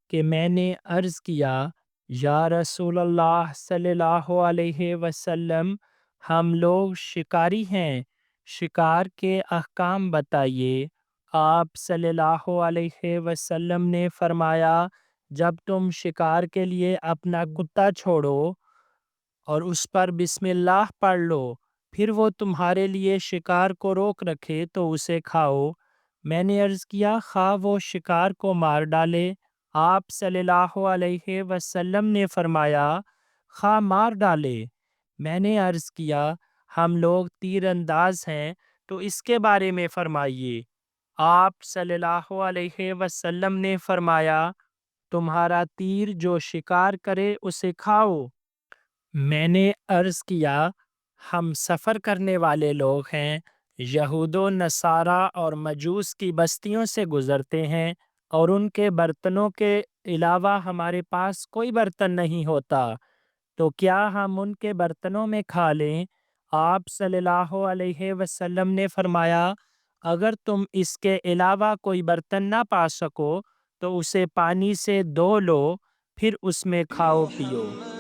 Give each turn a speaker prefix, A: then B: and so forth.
A: کہ میں نے عرض کیا، یا رسول اللہ صلی اللہ علیہ وسلم، ہم لوگ شکاری ہیں، شکار کے احکام بتائیے۔ آپ صلی اللہ علیہ وسلم نے فرمایا، جب تم شکار کے لیے اپنا کتا چھوڑو اور اس پر بسم اللہ پڑھ لو، پھر وہ تمہارے لیے شکار کو روک رکھے تو اسے کھاؤ۔ میں نے عرض کیا، خواہ وہ شکار کو مار ڈالے؟ آپ صلی اللہ علیہ وسلم نے فرمایا، خواہ مار ڈالے۔ میں نے عرض کیا، ہم لوگ تیر انداز ہیں تو اس کے بارے میں فرمائیے۔ آپ صلی اللہ علیہ وسلم نے فرمایا، تمہارا تیر جو شکار کرے اسے کھاؤ۔ میں نے عرض کیا، ہم سفر کرنے والے لوگ ہیں، یہود و نصارہ اور مجوس کی بستیوں سے گزرتے ہیں اور ان کے برتنوں کے علاوہ ہمارے پاس کوئی برتن نہیں ہوتا، تو کیا ہم ان کے برتنوں میں کھا لیں؟ آپ صلی اللہ علیہ وسلم نے فرمایا، اگر تم اس کے علاوہ کوئی برتن نہ پا سکو تو اسے پانی سے دھو لو، پھر اس میں کھاؤ پیو۔